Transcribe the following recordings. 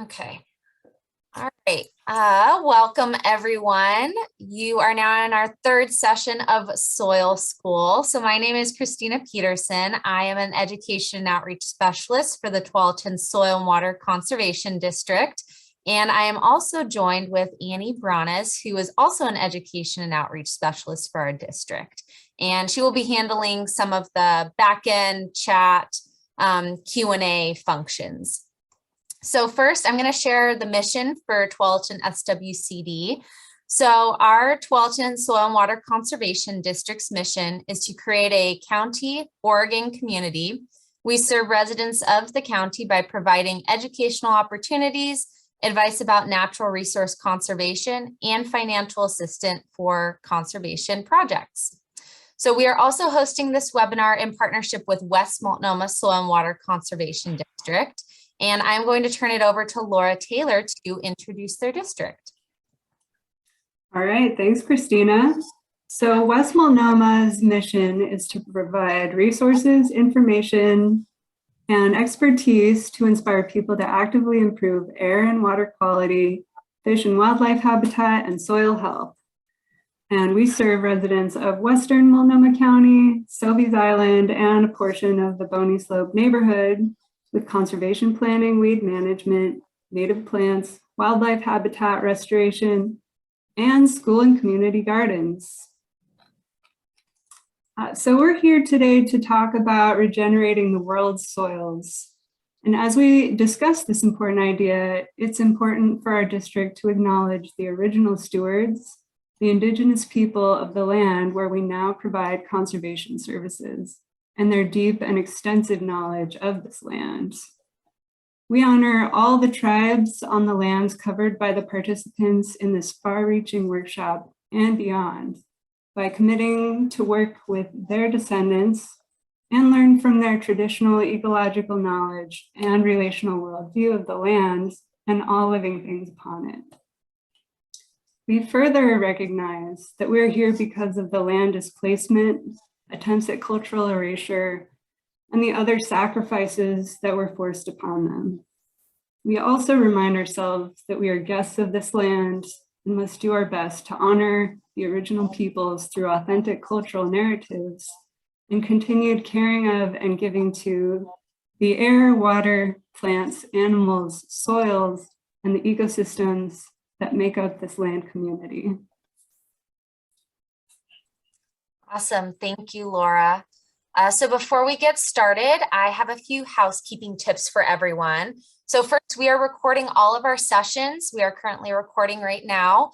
Okay. All right. Welcome, everyone. You are now in our third session of Soil School. So my name is Kristina Peterson. I am an education and outreach specialist for the Tualatin Soil and Water Conservation District. And I am also joined with Annie Branas, who is also an education and outreach specialist for our district. And she will be handling some of the back-end chat Q&A functions. So first, I'm going to share the mission for Tualatin SWCD. So our Tualatin Soil and Water Conservation District's mission is to create a county Oregon community. We serve residents of the county by providing educational opportunities, advice about natural resource conservation, and financial assistance for conservation projects. So we are also hosting this webinar in partnership with West Multnomah Soil and Water Conservation District. And I'm going to turn it over to Laura Taylor to introduce their district. All right, thanks, Kristina. So West Multnomah's mission is to provide resources, information, and expertise to inspire people to actively improve air and water quality, fish and wildlife habitat, and soil health. And we serve residents of Western Multnomah County, Sobeys Island, and a portion of the Boney Slope neighborhood with conservation planning, weed management, native plants, wildlife habitat restoration, and school and community gardens. So we're here today to talk about regenerating the world's soils. And as we discuss this important idea, it's important for our district to acknowledge the original stewards, the indigenous people of the land where we now provide conservation services, and their deep and extensive knowledge of this land. We honor all the tribes on the lands covered by the participants in this far-reaching workshop and beyond by committing to work with their descendants and learn from their traditional ecological knowledge and relational worldview of the land and all living things upon it. We further recognize that we're here because of the land displacement, attempts at cultural erasure, and the other sacrifices that were forced upon them. We also remind ourselves that we are guests of this land and must do our best to honor the original peoples through authentic cultural narratives and continued caring of and giving to the air, water, plants, animals, soils, and the ecosystems that make up this land community. Awesome. Thank you, Laura. So before we get started, I have a few housekeeping tips for everyone. So first, we are recording all of our sessions. We are currently recording right now.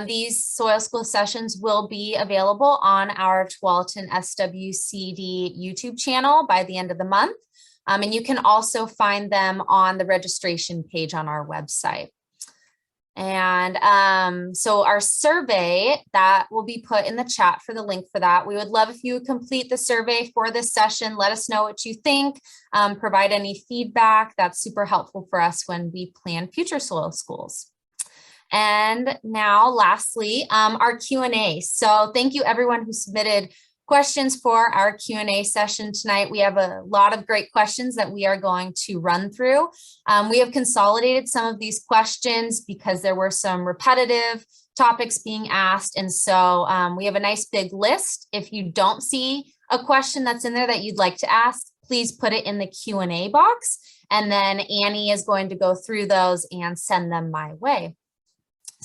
These Soil School sessions will be available on our Tualatin SWCD YouTube channel by the end of the month. And you can also find them on the registration page on our website. And so our survey that will be put in the chat for the link for that. We would love if you would complete the survey for this session. Let us know what you think, provide any feedback. That's super helpful for us when we plan future soil schools. And now lastly, our Q&A. So thank you everyone who submitted questions for our Q&A session tonight. We have a lot of great questions that we are going to run through. We have consolidated some of these questions because there were some repetitive topics being asked. And so we have a nice big list. If you don't see a question that's in there that you'd like to ask, please put it in the Q&A box. And then Annie is going to go through those and send them my way.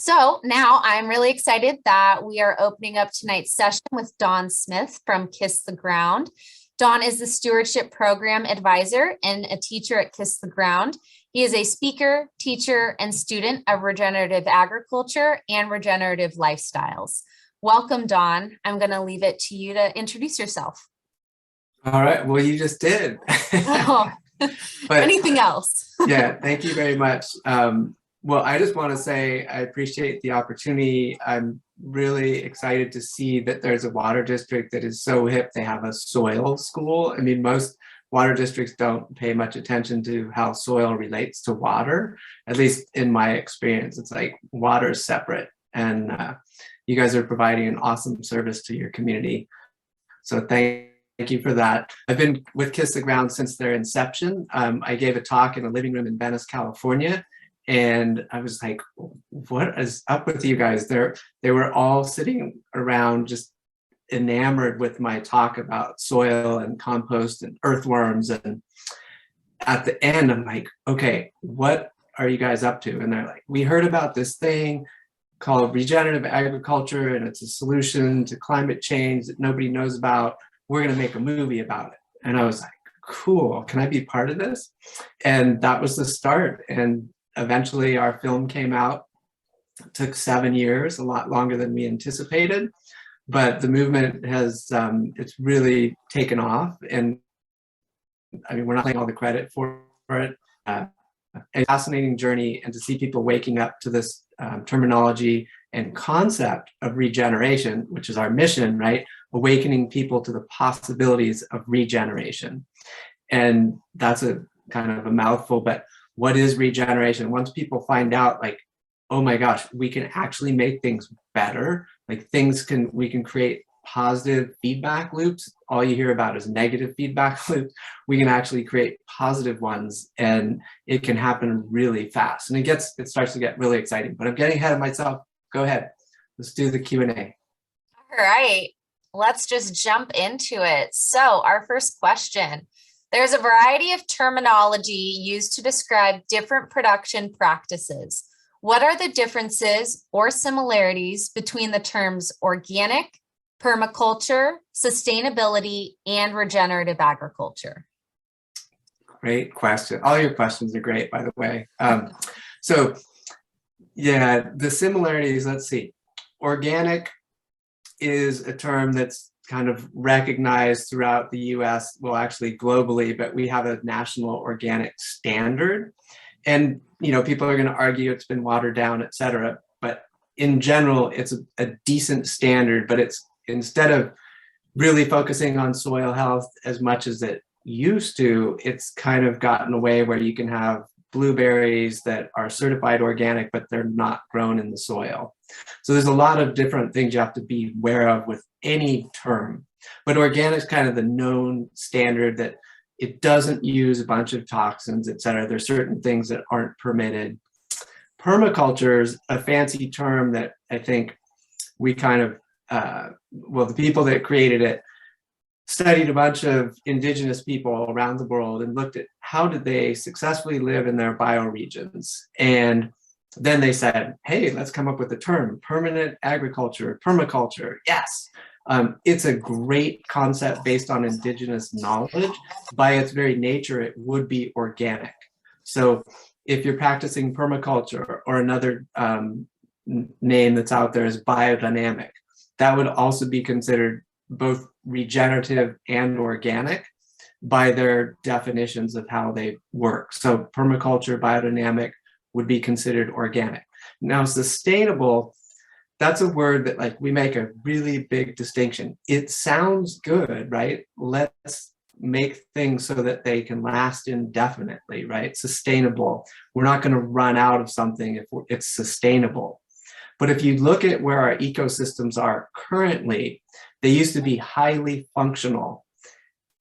So now I'm really excited that we are opening up tonight's session with Don Smith from Kiss the Ground. Don is the Stewardship Program Advisor and a teacher at Kiss the Ground. He is a speaker, teacher, and student of regenerative agriculture and regenerative lifestyles. Welcome, Don. I'm going to leave it to you to introduce yourself. All right. Well, you just did. Oh, but anything else? Yeah, thank you very much. Well, I just want to say I appreciate the opportunity. I'm really excited to see that there's a water district that is so hip. They have a soil school. I mean, most water districts don't pay much attention to how soil relates to water, at least in my experience. It's like water is separate, and you guys are providing an awesome service to your community. So thank you for that. I've been with Kiss the Ground since their inception. I gave a talk in a living room in Venice, California, And I was like, what is up with you guys? They were all sitting around just enamored with my talk about soil and compost and earthworms. And at the end, I'm like, okay, what are you guys up to? And they're like, we heard about this thing called regenerative agriculture, and it's a solution to climate change that nobody knows about. We're going to make a movie about it. And I was like, cool, can I be part of this? And that was the start. And eventually our film came out. It took 7 years, a lot longer than we anticipated. But the movement has, it's really taken off. And I mean, we're not taking all the credit for it. A fascinating journey, and to see people waking up to this terminology and concept of regeneration, which is our mission, right? Awakening people to the possibilities of regeneration. And that's a kind of a mouthful, but what is regeneration? Once people find out, like, oh my gosh, we can actually make things better. Like we can create positive feedback loops. All you hear about is negative feedback loops. We can actually create positive ones, and it can happen really fast. And it starts to get really exciting, but I'm getting ahead of myself. Go ahead. Let's do the Q&A. All right, let's just jump into it. So our first question, there's a variety of terminology used to describe different production practices. What are the differences or similarities between the terms organic, permaculture, sustainability, and regenerative agriculture? Great question. All your questions are great, by the way. So yeah, the similarities, let's see. Organic is a term that's kind of recognized throughout the US, well, actually globally, but we have a national organic standard. And, you know, people are going to argue it's been watered down, et cetera. But in general, it's a decent standard, but it's, instead of really focusing on soil health as much as it used to, it's kind of gotten away where you can have blueberries that are certified organic, but they're not grown in the soil. So there's a lot of different things you have to be aware of with any term. But organic is kind of the known standard, that it doesn't use a bunch of toxins, et cetera. There's certain things that aren't permitted. Permaculture is a fancy term that I think we kind of, well, the people that created it studied a bunch of indigenous people around the world and looked at how did they successfully live in their bioregions. And then they said, hey, let's come up with the term permanent agriculture, permaculture. Yes. It's a great concept based on indigenous knowledge. By its very nature, it would be organic. So if you're practicing permaculture, or another name that's out there is biodynamic, that would also be considered both regenerative and organic by their definitions of how they work. So permaculture, biodynamic would be considered organic. Now, sustainable, that's a word that, like, we make a really big distinction. It sounds good, right? Let's make things so that they can last indefinitely, right? Sustainable. We're not going to run out of something if it's sustainable. But if you look at where our ecosystems are currently, they used to be highly functional,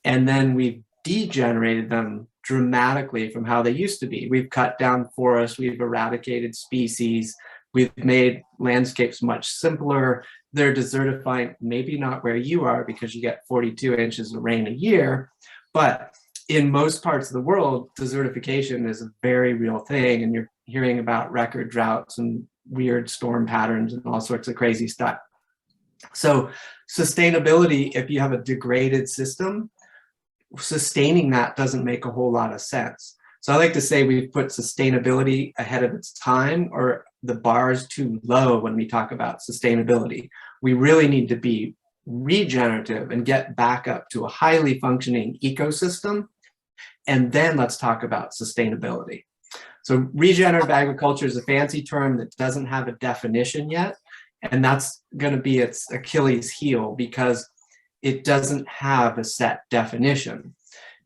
and then we've degenerated them dramatically from how they used to be. We've cut down forests, we've eradicated species, we've made landscapes much simpler. They're desertifying, maybe not where you are because you get 42 inches of rain a year, but in most parts of the world, desertification is a very real thing, and you're hearing about record droughts and weird storm patterns and all sorts of crazy stuff. So sustainability, if you have a degraded system, sustaining that doesn't make a whole lot of sense. So I like to say we've put sustainability ahead of its time, or the bar is too low when we talk about sustainability. We really need to be regenerative and get back up to a highly functioning ecosystem. And then let's talk about sustainability. So regenerative agriculture is a fancy term that doesn't have a definition yet. And that's going to be its Achilles heel, because it doesn't have a set definition.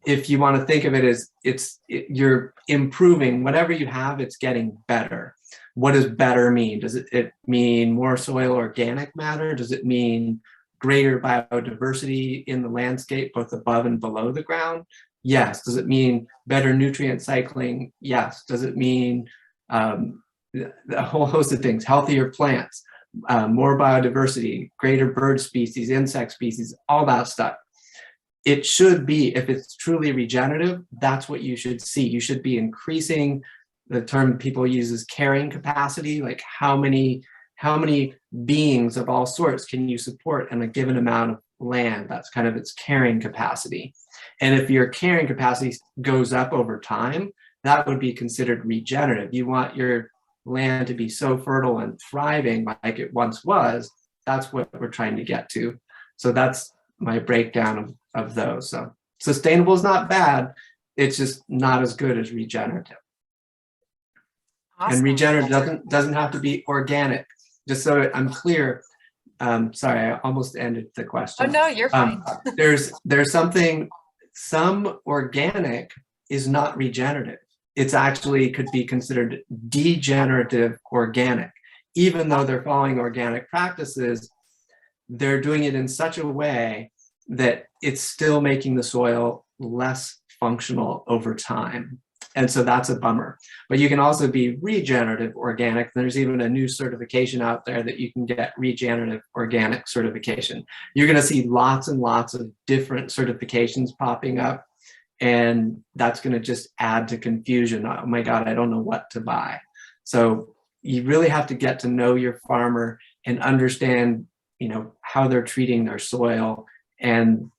If you want to think of it as you're improving whatever you have, it's getting better. What does better mean? Does it mean more soil organic matter? Does it mean greater biodiversity in the landscape, both above and below the ground? Yes. Does it mean better nutrient cycling? Yes. Does it mean a whole host of things, healthier plants, more biodiversity, greater bird species, insect species, all that stuff. It should be, if it's truly regenerative, that's what you should see. You should be increasing, the term people use is carrying capacity, like how many beings of all sorts can you support in a given amount of land? That's kind of its carrying capacity. And if your carrying capacity goes up over time, that would be considered regenerative. You want your land to be so fertile and thriving like it once was. That's what we're trying to get to. So that's my breakdown of those. So sustainable is not bad. It's just not as good as regenerative. Awesome. And regenerative doesn't have to be organic. Just so I'm clear. Sorry, I almost ended the question. Oh no, you're fine. There's some organic is not regenerative. It's actually could be considered degenerative organic. Even though they're following organic practices, they're doing it in such a way that it's still making the soil less functional over time. And so that's a bummer. But you can also be regenerative organic. There's even a new certification out there that you can get regenerative organic certification. You're going to see lots and lots of different certifications popping up. And that's going to just add to confusion. Oh my God, I don't know what to buy. So you really have to get to know your farmer and understand, how they're treating their soil and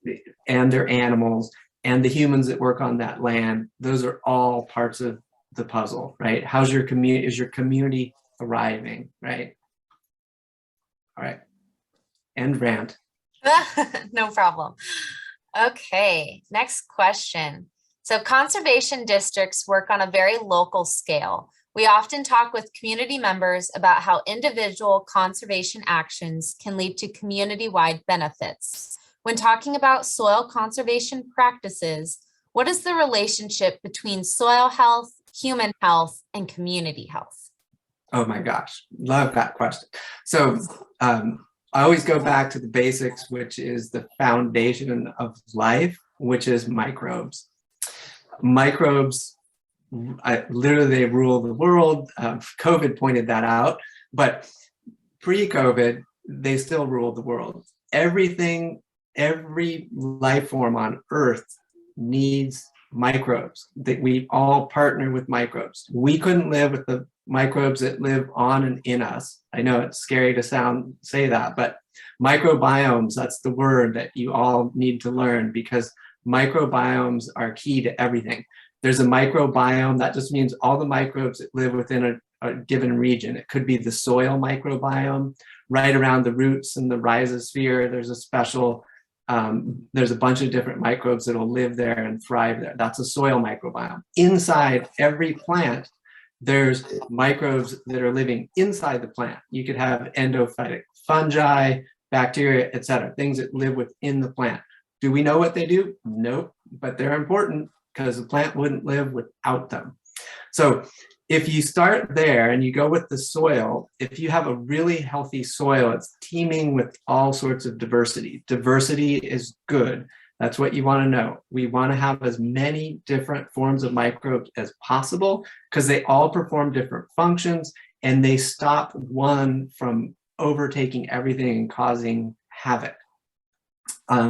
their animals and the humans that work on that land. Those are all parts of the puzzle, right? How's your community? Is your community thriving, right? All right. End rant. No problem. Okay, next question. So conservation districts work on a very local scale. We often talk with community members about how individual conservation actions can lead to community-wide benefits. When talking about soil conservation practices, what is the relationship between soil health, human health, and community health? Oh my gosh, love that question. So I always go back to the basics, which is the foundation of life, which is microbes. Microbes, literally, they rule the world. COVID pointed that out, but pre-COVID, they still rule the world. Every life form on Earth needs microbes. That we all partner with microbes. We couldn't live with the microbes that live on and in us. I know it's scary to say that, but microbiomes, that's the word that you all need to learn, because microbiomes are key to everything. There's a microbiome, that just means all the microbes that live within a given region. It could be the soil microbiome, right around the roots and the rhizosphere. There's a special, there's a bunch of different microbes that will live there and thrive there. That's a soil microbiome. Inside every plant, there's microbes that are living inside the plant. You could have endophytic fungi, bacteria, etc., things that live within the plant. Do we know what they do? Nope, but they're important because the plant wouldn't live without them. So if you start there and you go with the soil, if you have a really healthy soil, it's teeming with all sorts of diversity. Diversity is good. That's what you want to know. We want to have as many different forms of microbes as possible because they all perform different functions and they stop one from overtaking everything and causing havoc.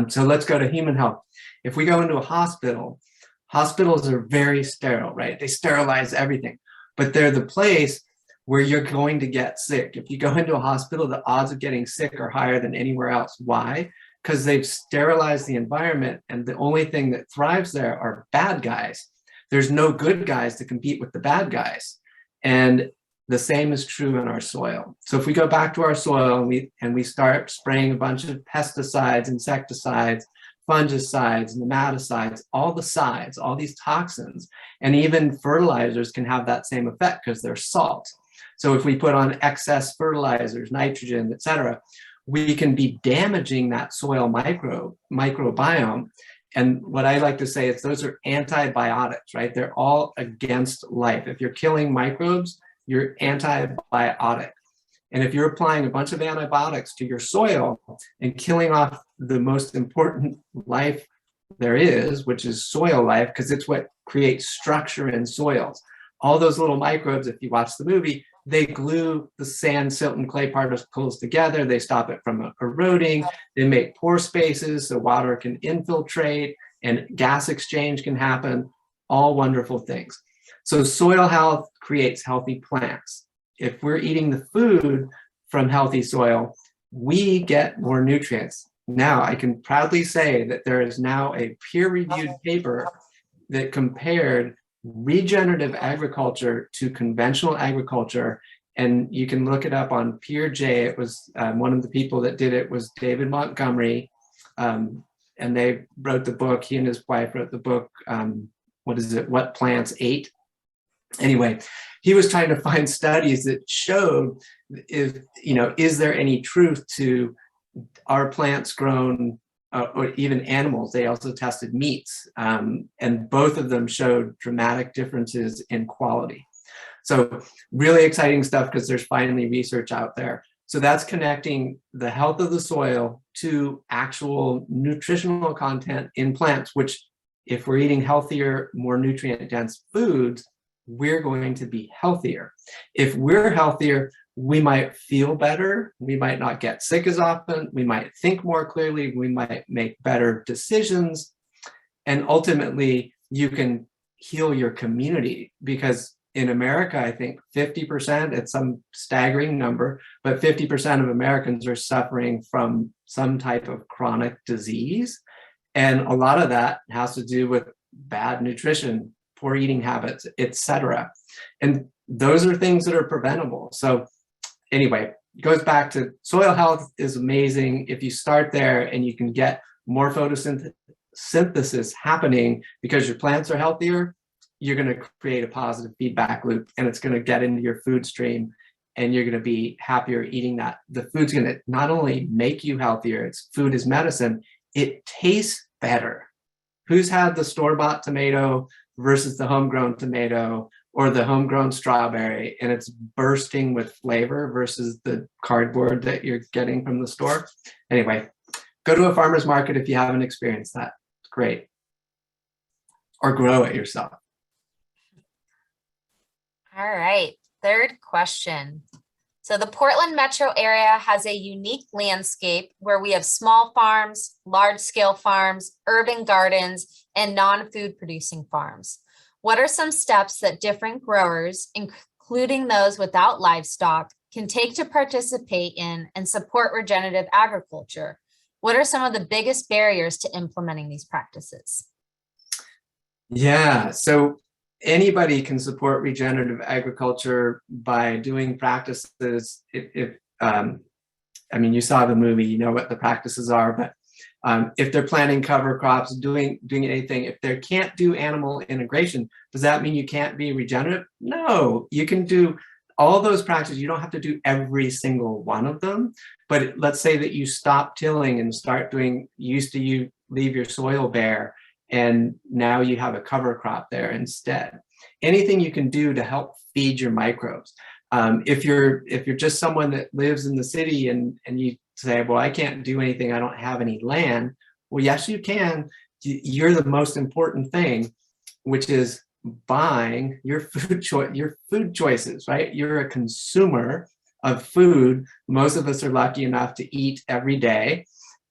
So let's go to human health. If we go into a hospital, hospitals are very sterile, right? They sterilize everything, but they're the place where you're going to get sick. If you go into a hospital, the odds of getting sick are higher than anywhere else. Why? Because they've sterilized the environment and the only thing that thrives there are bad guys. There's no good guys to compete with the bad guys. And the same is true in our soil. So if we go back to our soil and we start spraying a bunch of pesticides, insecticides, fungicides, nematicides, all the sides, all these toxins, and even fertilizers can have that same effect because they're salt. So if we put on excess fertilizers, nitrogen, etc., we can be damaging that soil microbiome. And what I like to say is those are antibiotics, right? They're all against life. If you're killing microbes, you're antibiotic. And if you're applying a bunch of antibiotics to your soil and killing off the most important life there is, which is soil life, because it's what creates structure in soils. all those little microbes, if you watch the movie, they glue the sand, silt, and clay particles together. They stop it from eroding. They make pore spaces so water can infiltrate and gas exchange can happen. All wonderful things. So soil health creates healthy plants. If we're eating the food from healthy soil, we get more nutrients. Now, I can proudly say that there is now a peer-reviewed paper that compared regenerative agriculture to conventional agriculture, and you can look it up on PeerJ. It was one of the people that did it was David Montgomery, and they wrote the book. He and his wife wrote the book. What Plants Ate? Anyway, he was trying to find studies that showed is there any truth to our plants grown or even animals. They also tested meats, and both of them showed dramatic differences in quality. So really exciting stuff because there's finally research out there. So that's connecting the health of the soil to actual nutritional content in plants, which if we're eating healthier, more nutrient-dense foods, we're going to be healthier. If we're healthier, we might feel better, we might not get sick as often, we might think more clearly, we might make better decisions, and ultimately you can heal your community, because in America, I think 50%, it's some staggering number, but 50% of Americans are suffering from some type of chronic disease. And a lot of that has to do with bad nutrition, poor eating habits, etc. And those are things that are preventable. So anyway, it goes back to soil health is amazing. If you start there and you can get more photosynthesis happening because your plants are healthier, you're going to create a positive feedback loop, and it's going to get into your food stream, and you're going to be happier eating that. The food's going to not only make you healthier, it's food is medicine, it tastes better. Who's had the store-bought tomato versus the homegrown tomato or the homegrown strawberry, and it's bursting with flavor versus the cardboard that you're getting from the store? Anyway, go to a farmer's market if you haven't experienced that. It's great. Or grow it yourself. All right, third question. So the Portland metro area has a unique landscape where we have small farms, large-scale farms, urban gardens, and non-food producing farms. What are some steps that different growers, including those without livestock, can take to participate in and support regenerative agriculture? What are some of the biggest barriers to implementing these practices? Yeah, so anybody can support regenerative agriculture by doing practices. I mean, you saw the movie, you know what the practices are, but if they're planting cover crops, doing anything, if they can't do animal integration, does that mean you can't be regenerative? No, you can do all those practices. You don't have to do every single one of them, but let's say that you stop tilling and start doing, you leave your soil bare, and now you have a cover crop there instead. Anything you can do to help feed your microbes. If you're just someone that lives in the city and you say, well, I can't do anything, I don't have any land. Well, yes, you can. You're the most important thing, which is buying your food choices, right? You're a consumer of food. Most of us are lucky enough to eat every day.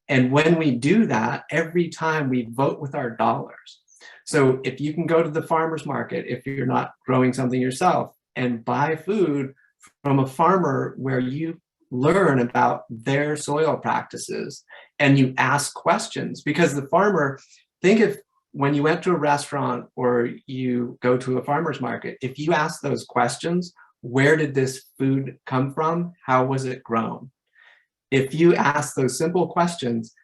And when we do that, every time we vote with our dollars. So if you can go to the farmer's market, if you're not growing something yourself, and buy food from a farmer where you learn about their soil practices and you ask questions, because the farmer, think if when you went to a restaurant or you go to a farmer's market, if you ask those questions, where did this food come from? How was it grown? If you ask those simple questions,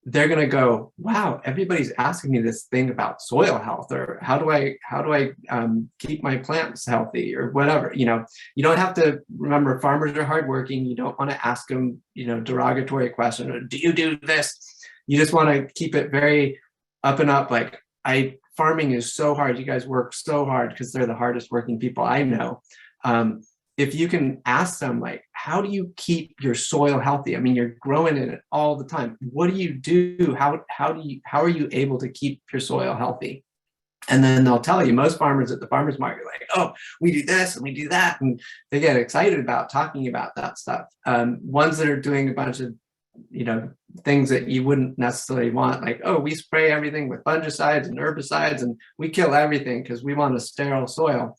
they're going to go, wow, everybody's asking me this thing about soil health, or how do I keep my plants healthy, or whatever. You don't have to, remember, farmers are hardworking. You don't want to ask them, derogatory question, or do you do this? You just want to keep it very up and up. Like, farming is so hard. You guys work so hard, because they're the hardest working people I know. If you can ask them, like, how do you keep your soil healthy? I mean, you're growing in it all the time. What do you do? How are you able to keep your soil healthy? And then they'll tell you, most farmers at the farmers market, like, oh, we do this and we do that. And they get excited about talking about that stuff. Ones that are doing a bunch of, things that you wouldn't necessarily want, like, oh, we spray everything with fungicides and herbicides and we kill everything because we want a sterile soil.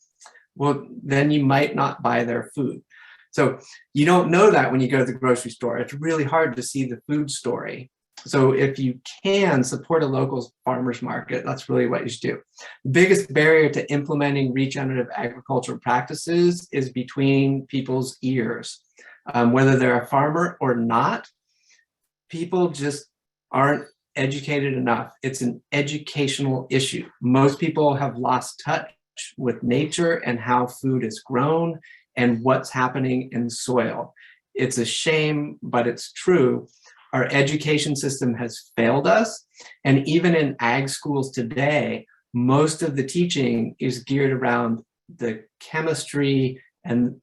Well, then you might not buy their food. So you don't know that when you go to the grocery store. It's really hard to see the food story. So if you can support a local farmer's market, that's really what you should do. The biggest barrier to implementing regenerative agricultural practices is between people's ears. Whether they're a farmer or not, people just aren't educated enough. It's an educational issue. Most people have lost touch with nature and how food is grown and what's happening in soil. It's a shame, but it's true. Our education system has failed us. And even in ag schools today, most of the teaching is geared around the chemistry and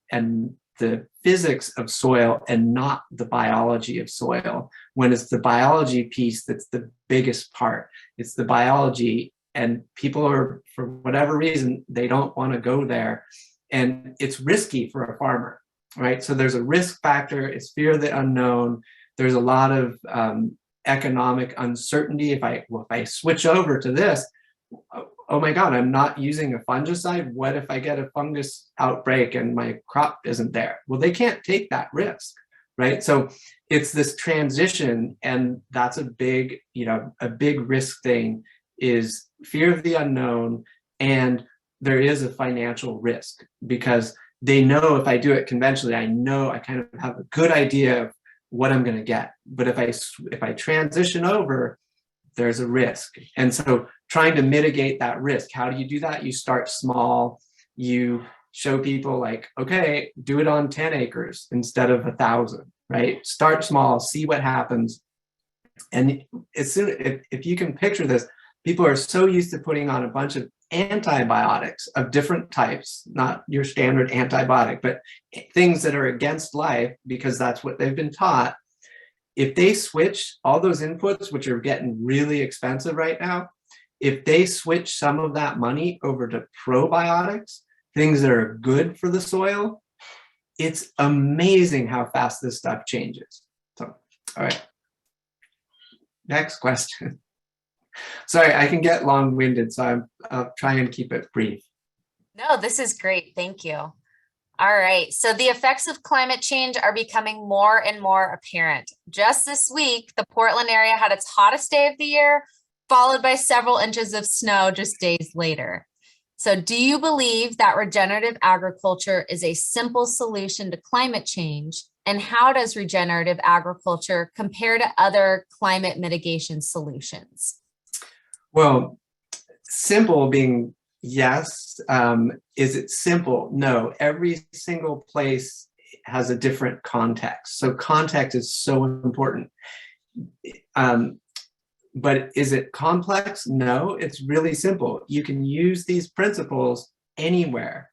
the physics of soil and not the biology of soil, when it's the biology piece that's the biggest part. It's the biology, and people are, for whatever reason, they don't want to go there. And it's risky for a farmer, right? So there's a risk factor, it's fear of the unknown. There's a lot of economic uncertainty. If I switch over to this, oh my God, I'm not using a fungicide. What if I get a fungus outbreak and my crop isn't there? Well, they can't take that risk, right? So it's this transition, and that's a big risk thing, is fear of the unknown, and there is a financial risk because they know if I do it conventionally, I know I kind of have a good idea of what I'm going to get. But if I transition over, there's a risk. And so trying to mitigate that risk, how do you do that? You start small. You show people like, okay, do it on 10 acres instead of 1,000, right? Start small, see what happens. And as soon, if you can picture this, people are so used to putting on a bunch of antibiotics of different types, not your standard antibiotic, but things that are against life because that's what they've been taught. If they switch all those inputs, which are getting really expensive right now, if they switch some of that money over to probiotics, things that are good for the soil, it's amazing how fast this stuff changes. So, all right. Next question. Sorry, I can get long-winded, so I'll try and keep it brief. No, this is great. Thank you. All right. So the effects of climate change are becoming more and more apparent. Just this week, the Portland area had its hottest day of the year, followed by several inches of snow just days later. So do you believe that regenerative agriculture is a simple solution to climate change? And how does regenerative agriculture compare to other climate mitigation solutions? Well, simple being yes. Is it simple? No. Every single place has a different context. So context is so important. But is it complex? No, it's really simple. You can use these principles anywhere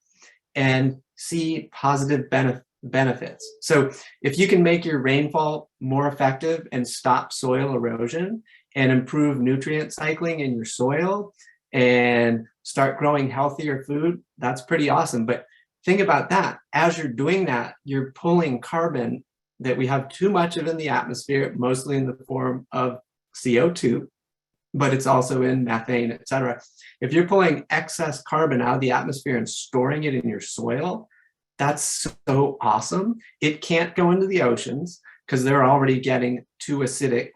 and see positive benefits. So if you can make your rainfall more effective and stop soil erosion and improve nutrient cycling in your soil and start growing healthier food, that's pretty awesome. But think about that. As you're doing that, you're pulling carbon that we have too much of in the atmosphere, mostly in the form of CO2, but it's also in methane, et cetera. If you're pulling excess carbon out of the atmosphere and storing it in your soil, that's so awesome. It can't go into the oceans because they're already getting too acidic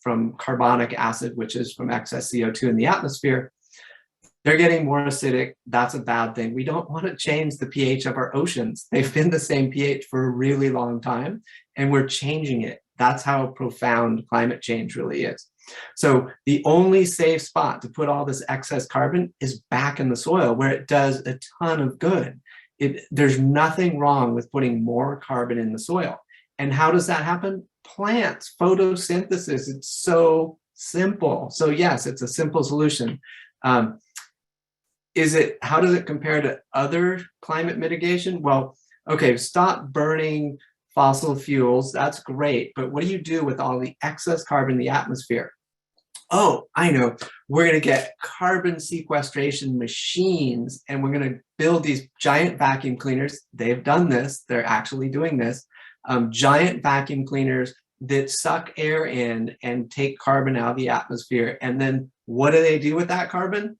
from carbonic acid, which is from excess CO2 in the atmosphere. They're getting more acidic. That's a bad thing. We don't want to change the pH of our oceans. They've been the same pH for a really long time, and we're changing it. That's how profound climate change really is. So the only safe spot to put all this excess carbon is back in the soil, where it does a ton of good. There's nothing wrong with putting more carbon in the soil. And how does that happen? Plants, photosynthesis. It's so simple. So yes, it's a simple solution. How does it compare to other climate mitigation? Well, okay, stop burning fossil fuels. That's great. But what do you do with all the excess carbon in the atmosphere? oh, I know, we're going to get carbon sequestration machines and we're going to build these giant vacuum cleaners. They've done this. They're actually doing this. Giant vacuum cleaners that suck air in and take carbon out of the atmosphere. And then what do they do with that carbon?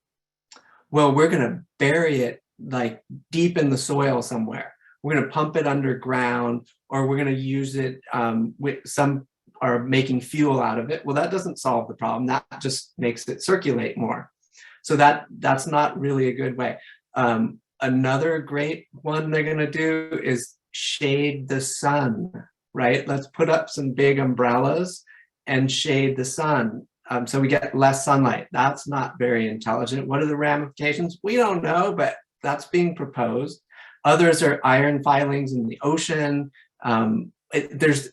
Well, we're going to bury it like deep in the soil somewhere. We're going to pump it underground, or we're going to use it with some are making fuel out of it. Well, that doesn't solve the problem. That just makes it circulate more. So that's not really a good way. Another great one they're going to do is shade the sun, right? Let's put up some big umbrellas and shade the sun. So we get less sunlight. That's not very intelligent. What are the ramifications? We don't know, but that's being proposed. Others are iron filings in the ocean. There's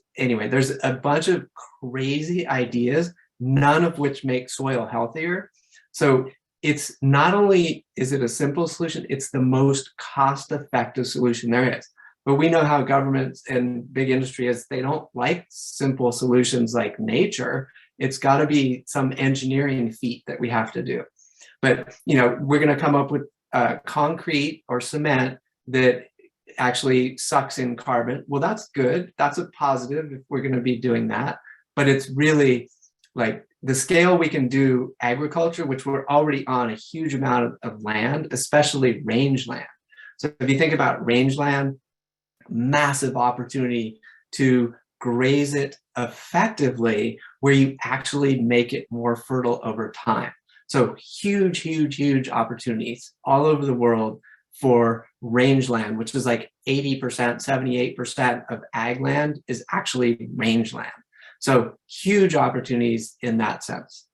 a bunch of crazy ideas, none of which make soil healthier. So it's not only is it a simple solution, it's the most cost-effective solution there is. But we know how governments and big industry is, they don't like simple solutions like nature. It's got to be some engineering feat that we have to do. But we're going to come up with concrete or cement that actually sucks in carbon. Well, that's good. That's a positive if we're going to be doing that. But it's really like the scale we can do agriculture, which we're already on a huge amount of land, especially rangeland. So if you think about rangeland, massive opportunity to graze it effectively where you actually make it more fertile over time. So huge, huge, huge opportunities all over the world for rangeland, which is like 80%, 78% of ag land is actually rangeland. So huge opportunities in that sense.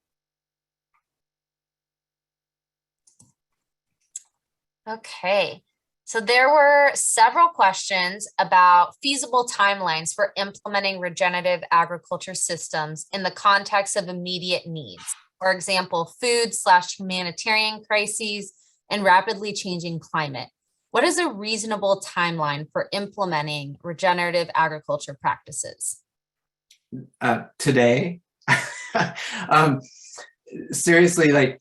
Okay. So there were several questions about feasible timelines for implementing regenerative agriculture systems in the context of immediate needs. For example, food/humanitarian crises and rapidly changing climate. What is a reasonable timeline for implementing regenerative agriculture practices? Today, seriously, like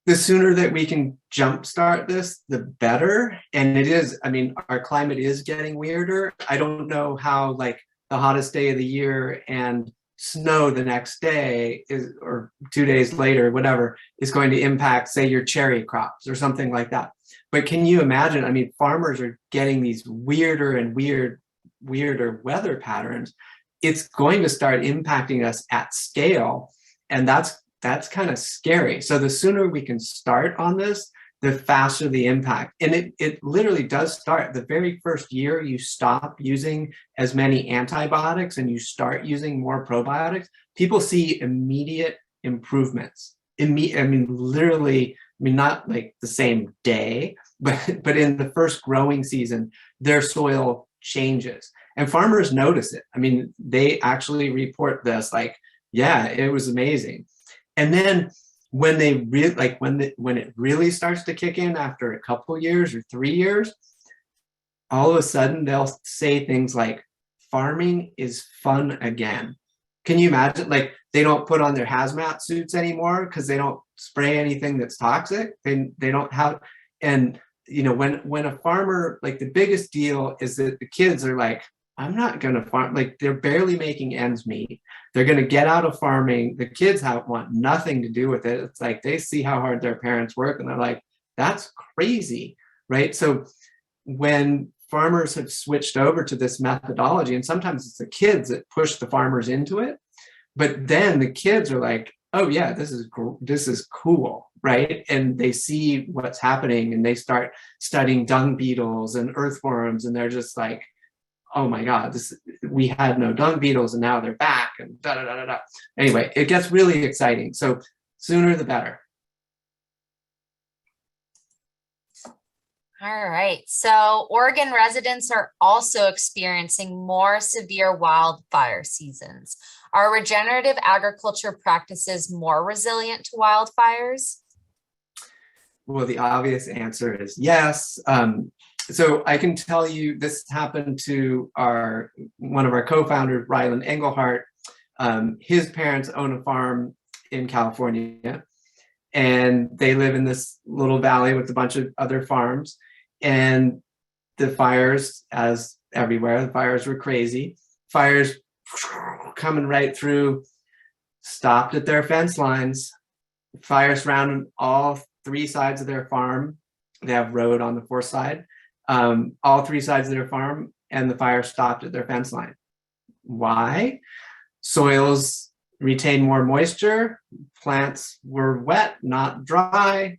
the sooner that we can jumpstart this, the better. And it is, I mean, our climate is getting weirder. I don't know how like the hottest day of the year and snow the next day is, or 2 days later, whatever, is going to impact, say, your cherry crops or something like that. But can you imagine? I mean, farmers are getting these weirder and weirder weather patterns. It's going to start impacting us at scale, and that's kind of scary. So the sooner we can start on this, the faster the impact. And it literally does start the very first year you stop using as many antibiotics and you start using more probiotics, people see immediate improvements. I mean, literally, I mean, not like the same day, but in the first growing season, their soil changes. And farmers notice it. I mean, they actually report this like, yeah, it was amazing. And then when they really like when it really starts to kick in after a couple years or 3 years, all of a sudden they'll say things like, farming is fun again. Can you imagine? Like they don't put on their hazmat suits anymore because they don't spray anything that's toxic. They don't have, and when a farmer, like the biggest deal is that the kids are like, I'm not going to farm. Like they're barely making ends meet. They're going to get out of farming. The kids want nothing to do with it. It's like they see how hard their parents work and they're like, that's crazy, right? So when farmers have switched over to this methodology, and sometimes it's the kids that push the farmers into it, but then the kids are like, oh yeah, this is cool, right? And they see what's happening and they start studying dung beetles and earthworms, and they're just like, oh my God, we had no dung beetles and now they're back and da da da da da. Anyway, it gets really exciting. So sooner the better. All right. So Oregon residents are also experiencing more severe wildfire seasons. Are regenerative agriculture practices more resilient to wildfires? Well, the obvious answer is yes. So I can tell you this happened to one of our co-founders, Ryland Engelhart. His parents own a farm in California, and they live in this little valley with a bunch of other farms. And the fires, as everywhere, the fires were crazy. Fires coming right through, stopped at their fence lines. Fire surrounded all three sides of their farm. They have road on the fourth side, all three sides of their farm, and the fire stopped at their fence line. Why? Soils retain more moisture, plants were wet, not dry,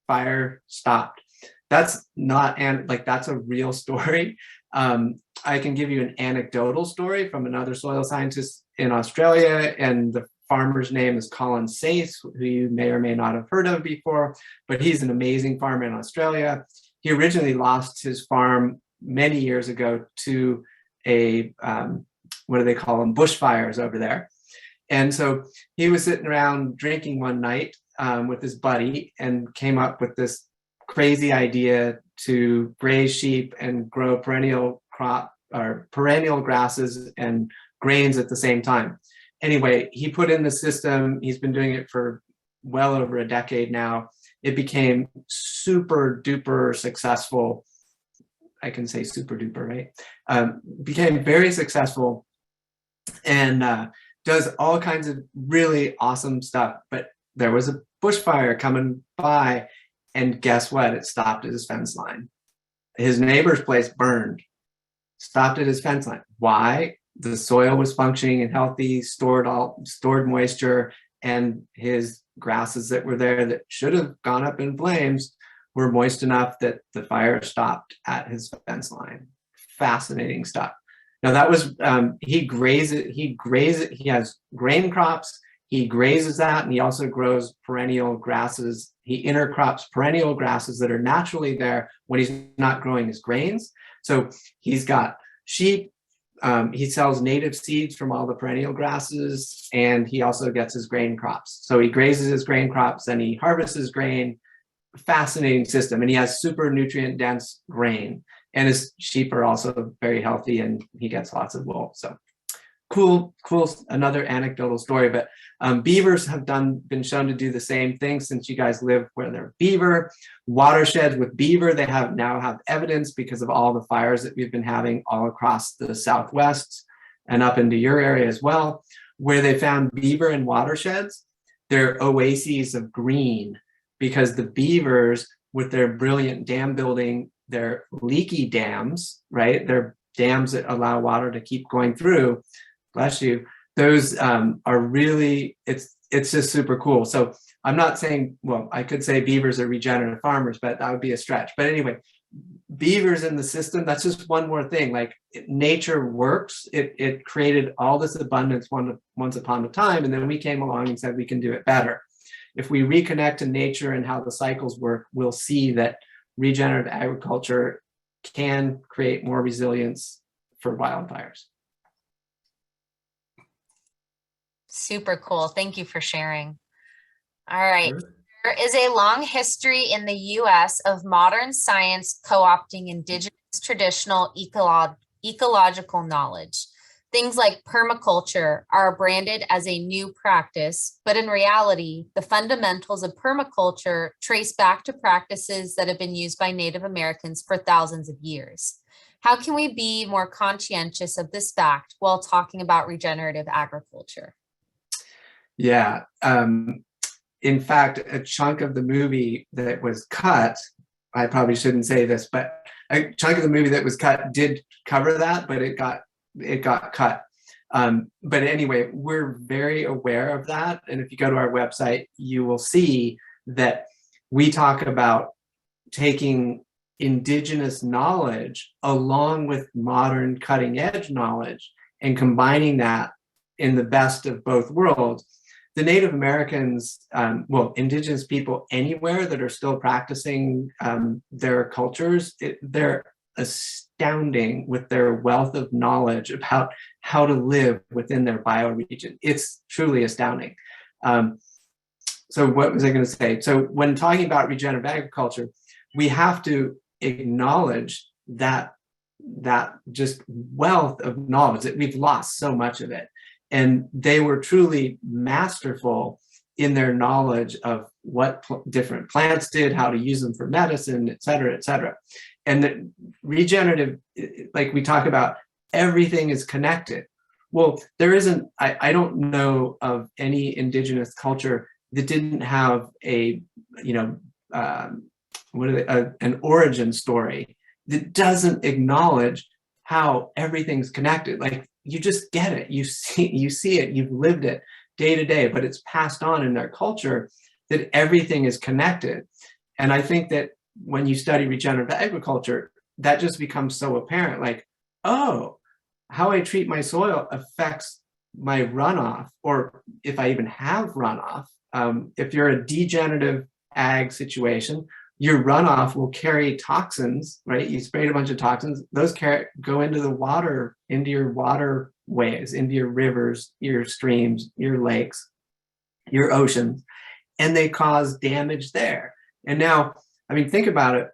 fire stopped. That's not, and like, that's a real story. I can give you an anecdotal story from another soil scientist in Australia, and the farmer's name is Colin Sace, who you may or may not have heard of before, but he's an amazing farmer in Australia. He originally lost his farm many years ago to a, what do they call them, bushfires over there. And so he was sitting around drinking one night with his buddy and came up with this crazy idea to graze sheep and grow perennial grasses and grains at the same time. Anyway, he put in the system. He's been doing it for well over a decade now. It became super duper successful. I can say super duper, right? Became very successful and does all kinds of really awesome stuff. But there was a bushfire coming by, and guess what? It stopped at his fence line. His neighbor's place burned, stopped at his fence line. Why? The soil was functioning and healthy, stored moisture, and his grasses that were there that should have gone up in flames were moist enough that the fire stopped at his fence line. Fascinating stuff. Now that was, he has grain crops, he grazes that, and he also grows perennial grasses. He intercrops perennial grasses that are naturally there when he's not growing his grains. So he's got sheep, he sells native seeds from all the perennial grasses, and he also gets his grain crops. So he grazes his grain crops, then he harvests his grain. Fascinating system. And he has super nutrient dense grain, and his sheep are also very healthy, and he gets lots of wool. So cool, another anecdotal story. But beavers have been shown to do the same thing. Since you guys live where there are beaver, watersheds with beaver, they now have evidence because of all the fires that we've been having all across the Southwest and up into your area as well, where they found beaver in watersheds. They're oases of green, because the beavers, with their brilliant dam building, their leaky dams, right? They're dams that allow water to keep going through. Bless you. Those are really, it's just super cool. So I'm not saying, well, I could say beavers are regenerative farmers, but that would be a stretch. But anyway, beavers in the system, that's just one more thing. Like, nature works. It created all this abundance once upon a time, and then we came along and said we can do it better. If we reconnect to nature and how the cycles work, we'll see that regenerative agriculture can create more resilience for wildfires. Super cool. Thank you for sharing. All right. Sure. There is a long history in the US of modern science co-opting indigenous traditional ecological knowledge. Things like permaculture are branded as a new practice, but in reality, the fundamentals of permaculture trace back to practices that have been used by Native Americans for thousands of years. How can we be more conscientious of this fact while talking about regenerative agriculture? Yeah. In fact, a chunk of the movie that was cut, I probably shouldn't say this, but a chunk of the movie that was cut did cover that, but it got cut. But anyway, we're very aware of that. And if you go to our website, you will see that we talk about taking indigenous knowledge along with modern cutting edge knowledge and combining that in the best of both worlds. The Native Americans, indigenous people anywhere that are still practicing their cultures, they're astounding with their wealth of knowledge about how to live within their bioregion. It's truly astounding. So what was I going to say? So when talking about regenerative agriculture, we have to acknowledge that just wealth of knowledge, that we've lost so much of it. And they were truly masterful in their knowledge of what different plants did, how to use them for medicine, et cetera, et cetera. And the regenerative, like we talk about, everything is connected. Well, there isn't, I don't know of any indigenous culture that didn't have a, an origin story that doesn't acknowledge how everything's connected. Like, you just get it, you see it, you've lived it day to day, but it's passed on in their culture that everything is connected. And I think that when you study regenerative agriculture, that just becomes so apparent, like, oh, how I treat my soil affects my runoff, or if I even have runoff. If you're a degenerative ag situation, your runoff will carry toxins, right? You sprayed a bunch of toxins, those go into the water, into your waterways, into your rivers, your streams, your lakes, your oceans, and they cause damage there. And now, I mean, think about it.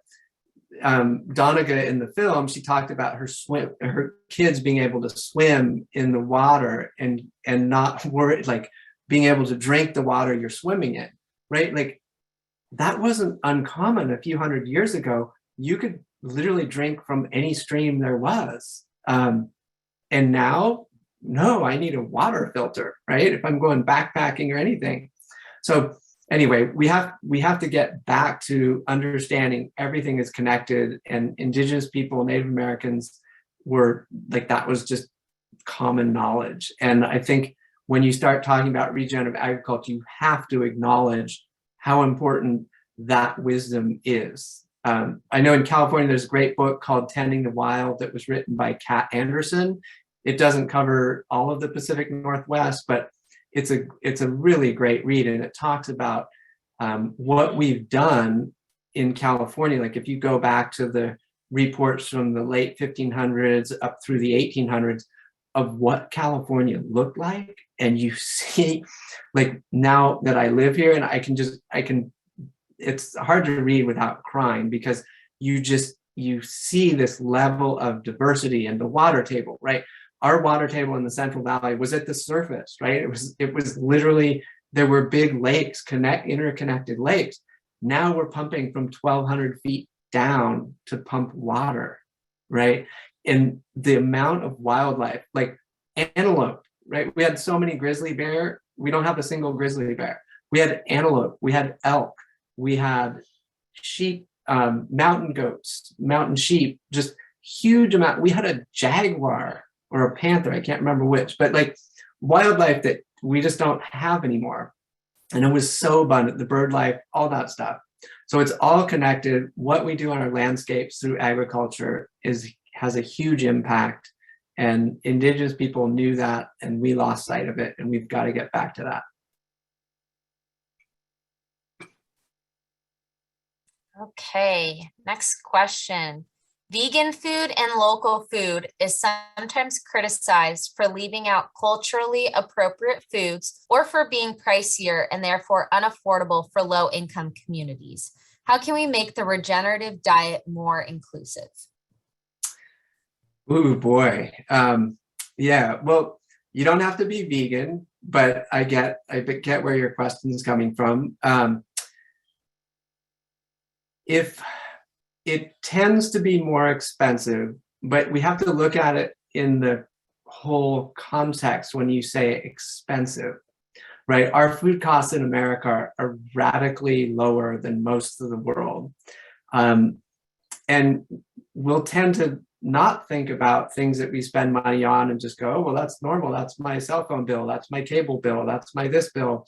Donica in the film, she talked about her kids being able to swim in the water and not worry, like being able to drink the water you're swimming in, right? Like, that wasn't uncommon a few hundred years ago. You could literally drink from any stream there was. And now, no, I need a water filter, right? If I'm going backpacking or anything. So anyway, we have to get back to understanding everything is connected, and indigenous people, Native Americans were like, that was just common knowledge. And I think when you start talking about regenerative agriculture, you have to acknowledge how important that wisdom is. I know in California, there's a great book called Tending the Wild that was written by Kat Anderson. It doesn't cover all of the Pacific Northwest, but it's a really great read, and it talks about what we've done in California. Like, if you go back to the reports from the late 1500s up through the 1800s of what California looked like, and you see, like, now that I live here, and I can, it's hard to read without crying, because you see this level of diversity in the water table, right? Our water table in the Central Valley was at the surface, right? It was literally, there were big lakes, interconnected lakes. Now we're pumping from 1,200 feet down to pump water, right? And the amount of wildlife, like antelope, right? We had so many grizzly bear. We don't have a single grizzly bear. We had antelope, we had elk, we had sheep, mountain goats, mountain sheep, just huge amount. We had a jaguar or a panther, I can't remember which, but like wildlife that we just don't have anymore. And it was so abundant, the bird life, all that stuff. So it's all connected. What we do on our landscapes through agriculture has a huge impact, and indigenous people knew that, and we lost sight of it, and we've got to get back to that. Okay, next question. Vegan food and local food is sometimes criticized for leaving out culturally appropriate foods or for being pricier and therefore unaffordable for low-income communities. How can we make the regenerative diet more inclusive? Ooh, boy. Yeah, well, you don't have to be vegan, but I get where your question is coming from. If it tends to be more expensive, but we have to look at it in the whole context when you say expensive, right? Our food costs in America are radically lower than most of the world. And we'll tend to not think about things that we spend money on and just go, oh, well, that's normal. That's my cell phone bill. That's my cable bill. That's my this bill.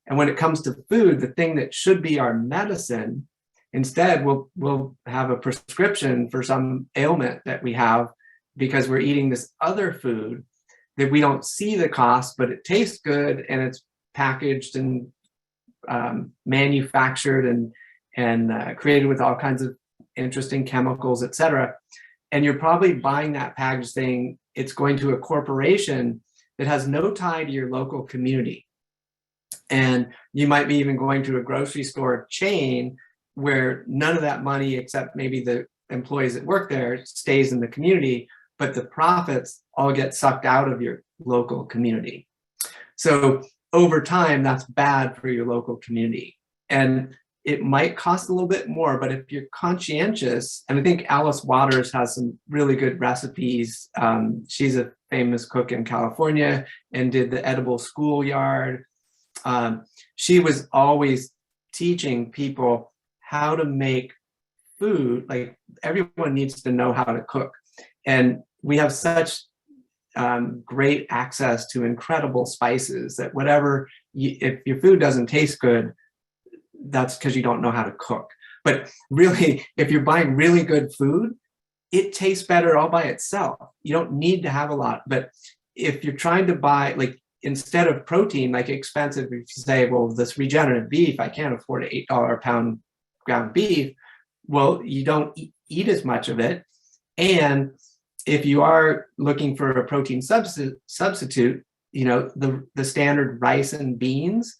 And when it comes to food, the thing that should be our medicine, instead, we'll have a prescription for some ailment that we have because we're eating this other food that we don't see the cost, but it tastes good and it's packaged and manufactured and created with all kinds of interesting chemicals, et cetera. And you're probably buying that package saying it's going to a corporation that has no tie to your local community. And you might be even going to a grocery store chain where none of that money, except maybe the employees that work there, stays in the community, but the profits all get sucked out of your local community. So over time, that's bad for your local community. And it might cost a little bit more, but if you're conscientious, and I think Alice Waters has some really good recipes. She's a famous cook in California and did the edible schoolyard. She was always teaching people how to make food. Like, everyone needs to know how to cook. And we have such great access to incredible spices that if your food doesn't taste good, that's because you don't know how to cook. But really, if you're buying really good food, it tastes better all by itself. You don't need to have a lot. But if you're trying to buy, like, instead of protein, like expensive, if you say, well, this regenerative beef, I can't afford an $8 a pound ground beef. Well, you don't eat as much of it. And if you are looking for a protein substitute, the standard rice and beans,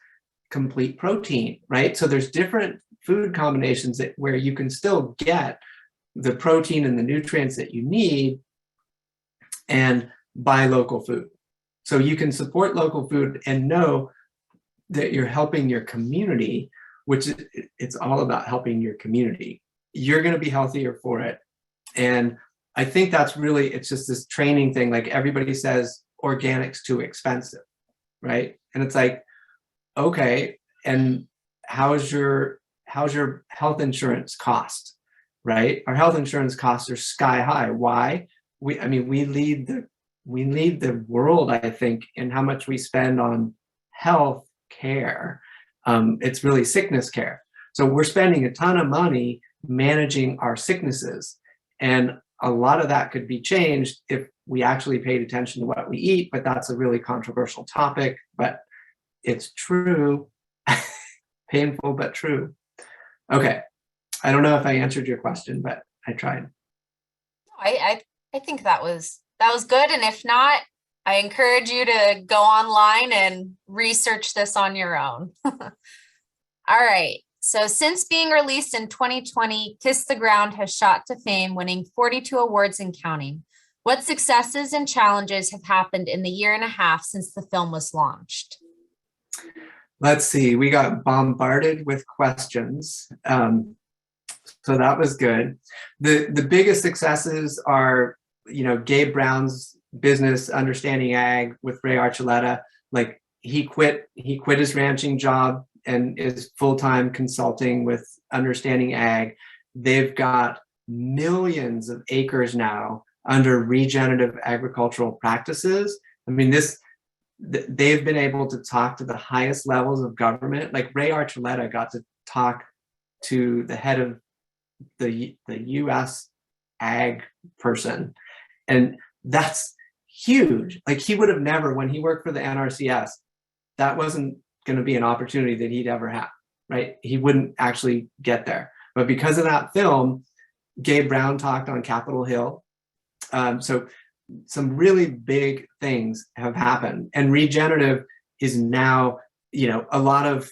complete protein, right? So there's different food combinations where you can still get the protein and the nutrients that you need and buy local food. So you can support local food and know that you're helping your community, which it's all about helping your community. You're going to be healthier for it. And I think that's really, it's just this training thing. Like, everybody says organic's too expensive, right? And it's like, okay, and how's your health insurance cost, right? Our health insurance costs are sky high. Why? We lead the world, I think, in how much we spend on health care. It's really sickness care. So we're spending a ton of money managing our sicknesses, and a lot of that could be changed if we actually paid attention to what we eat. But that's a really controversial topic, but it's true. Painful, but true. Okay. I don't know if I answered your question, but I tried. I think that was good. And if not, I encourage you to go online and research this on your own. All right. So since being released in 2020, Kiss the Ground has shot to fame, winning 42 awards and counting. What successes and challenges have happened in the year and a half since the film was launched? Let's see. We got bombarded with questions. So that was good. The biggest successes are, Gabe Brown's business, Understanding Ag, with Ray Archuleta. Like, he quit his ranching job and is full-time consulting with Understanding Ag. They've got millions of acres now under regenerative agricultural practices. I mean, they've been able to talk to the highest levels of government. Like, Ray Archuleta got to talk to the head of the U.S. ag person. And that's huge. Like, he would have never, when he worked for the NRCS, that wasn't going to be an opportunity that he'd ever have, right? He wouldn't actually get there. But because of that film, Gabe Brown talked on Capitol Hill. So some really big things have happened. And regenerative is now, a lot of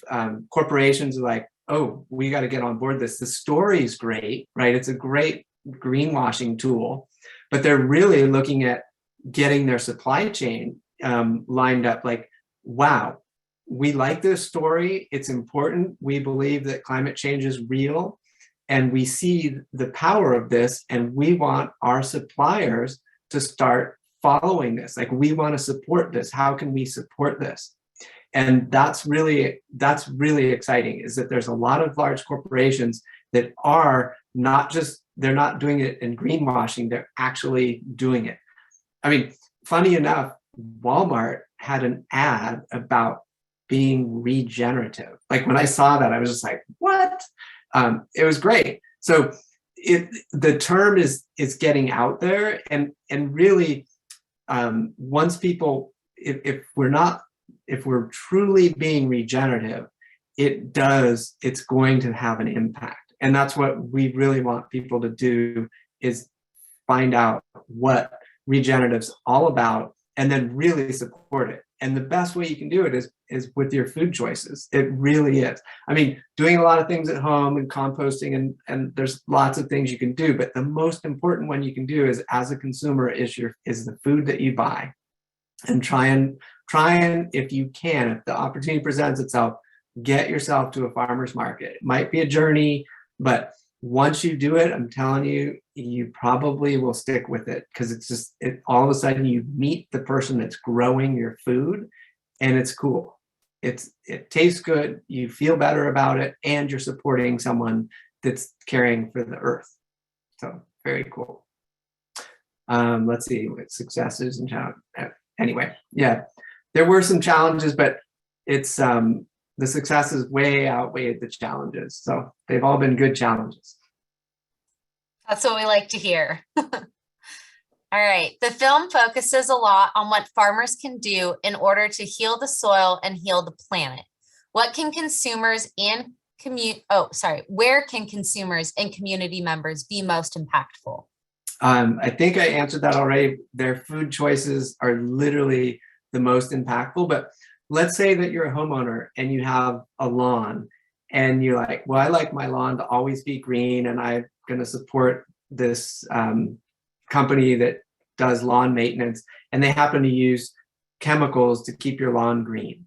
corporations are like, oh, we got to get on board this. The story is great, right? It's a great greenwashing tool, but they're really looking at getting their supply chain lined up. Like, wow, we like this story. It's important. We believe that climate change is real, and we see the power of this, and we want our suppliers to start following this. Like, we want to support this. How can we support this? And that's really exciting, is that there's a lot of large corporations that are they're not doing it in greenwashing, they're actually doing it. I mean, funny enough, Walmart had an ad about being regenerative. Like, when I saw that, I was just like, what? It was great. So the term is getting out there, and really, once people, if we're truly being regenerative, it's going to have an impact. And that's what we really want people to do, is find out what regenerative's all about and then really support it. And the best way you can do it is with your food choices. It really is. I mean, doing a lot of things at home and composting, and there's lots of things you can do, but the most important one you can do is, as a consumer, is the food that you buy. And try and try and, if you can, if the opportunity presents itself, get yourself to a farmer's market. It might be a journey, but once you do it, I'm telling you, you probably will stick with it, because it's just, all of a sudden you meet the person that's growing your food, and it's cool. It tastes good, you feel better about it, and you're supporting someone that's caring for the earth. So very cool. Let's see what successes and challenges. Anyway, yeah, there were some challenges, but it's the successes way outweighed the challenges. So they've all been good challenges. That's what we like to hear. All right. The film focuses a lot on what farmers can do in order to heal the soil and heal the planet. What can consumers and where can consumers and community members be most impactful? I think I answered that already. Their food choices are literally the most impactful, but let's say that you're a homeowner and you have a lawn and you're like, well, I like my lawn to always be green, and I'm going to support this company that does lawn maintenance, and they happen to use chemicals to keep your lawn green.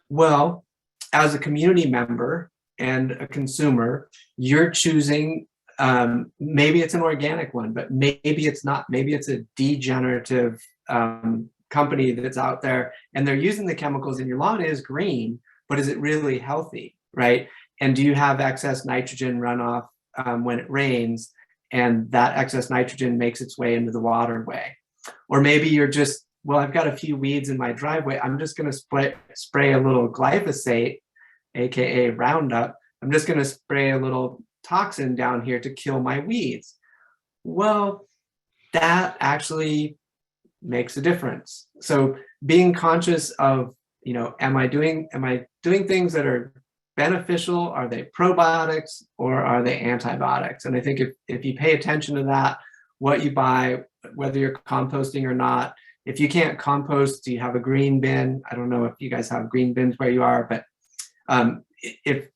Well, as a community member and a consumer, you're choosing, maybe it's an organic one, but maybe it's not. Maybe it's a degenerative company that's out there, and they're using the chemicals, and your lawn is green, but is it really healthy, right? And do you have excess nitrogen runoff when it rains, and that excess nitrogen makes its way into the waterway? Or maybe you're just, well, I've got a few weeds in my driveway, I'm just going to spray a little glyphosate, aka Roundup. I'm just going to spray a little toxin down here to kill my weeds. Well, that actually makes a difference. So being conscious of, am I doing things that are beneficial? Are they probiotics or are they antibiotics? And I think if you pay attention to that, what you buy, whether you're composting or not, if you can't compost, do you have a green bin? I don't know if you guys have green bins where you are, but if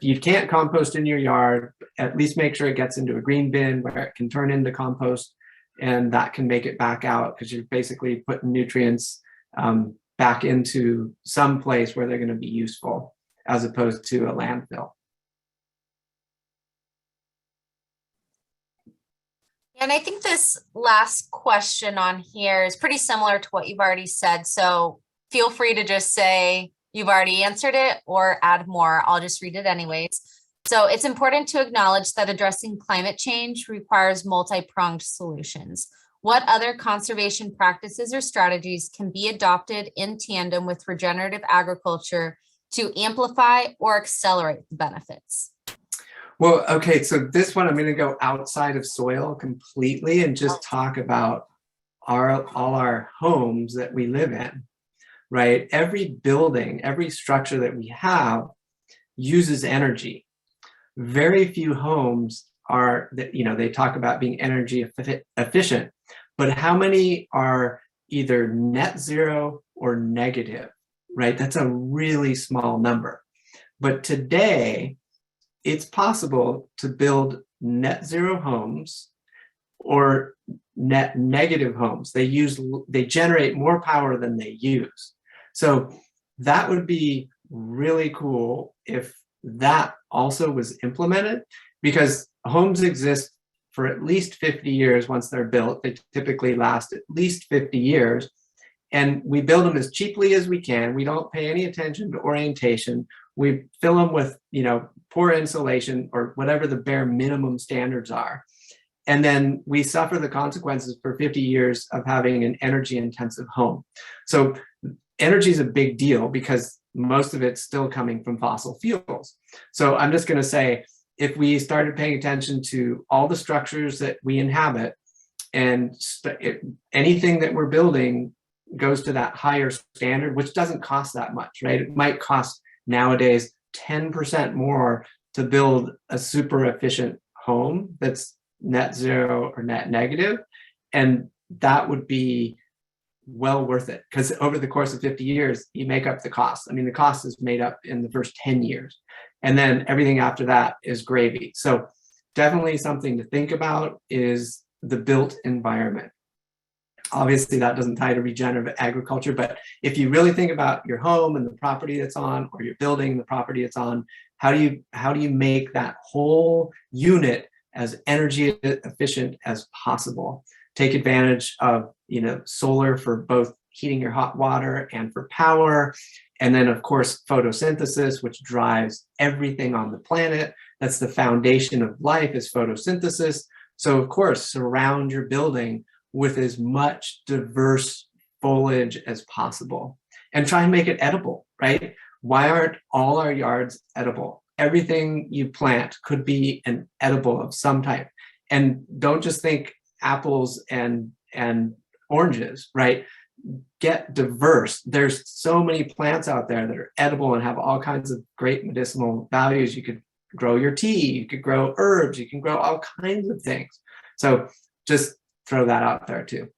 you can't compost in your yard, at least make sure it gets into a green bin where it can turn into compost, and that can make it back out, because you're basically putting nutrients back into some place where they're going to be useful, as opposed to a landfill. And I think this last question on here is pretty similar to what you've already said. So feel free to just say you've already answered it or add more. I'll just read it anyways. So it's important to acknowledge that addressing climate change requires multi-pronged solutions. What other conservation practices or strategies can be adopted in tandem with regenerative agriculture to amplify or accelerate the benefits? Well, okay, so this one I'm going to go outside of soil completely and just talk about all our homes that we live in, right? Every building, every structure that we have uses energy. Very few homes are that, they talk about being energy efficient, but how many are either net zero or negative, right? That's a really small number. But today, it's possible to build net zero homes or net negative homes. They generate more power than they use. So that would be really cool if that also was implemented, because homes exist for at least 50 years once they're built. They typically last at least 50 years. And we build them as cheaply as we can. We don't pay any attention to orientation. We fill them with, poor insulation or whatever the bare minimum standards are. And then we suffer the consequences for 50 years of having an energy intensive home. So energy is a big deal because most of it's still coming from fossil fuels. So I'm just going to say, if we started paying attention to all the structures that we inhabit, and anything that we're building goes to that higher standard, which doesn't cost that much, right? It might cost nowadays 10% more to build a super efficient home that's net zero or net negative. And that would be well worth it, because over the course of 50 years, you make up the cost. I mean, the cost is made up in the first 10 years. And then everything after that is gravy. So definitely something to think about is the built environment. Obviously, that doesn't tie to regenerative agriculture, but if you really think about your home and the property it's on, or your building, the property it's on, how do you make that whole unit as energy efficient as possible? Take advantage of, solar for both heating your hot water and for power. And then, of course, photosynthesis, which drives everything on the planet. That's the foundation of life, is photosynthesis. So, of course, surround your building with as much diverse foliage as possible and try and make it edible, right? Why aren't all our yards edible? Everything you plant could be an edible of some type. And don't just think apples and oranges, right? Get diverse. There's so many plants out there that are edible and have all kinds of great medicinal values. You could grow your tea, you could grow herbs, you can grow all kinds of things. So just throw that out there too.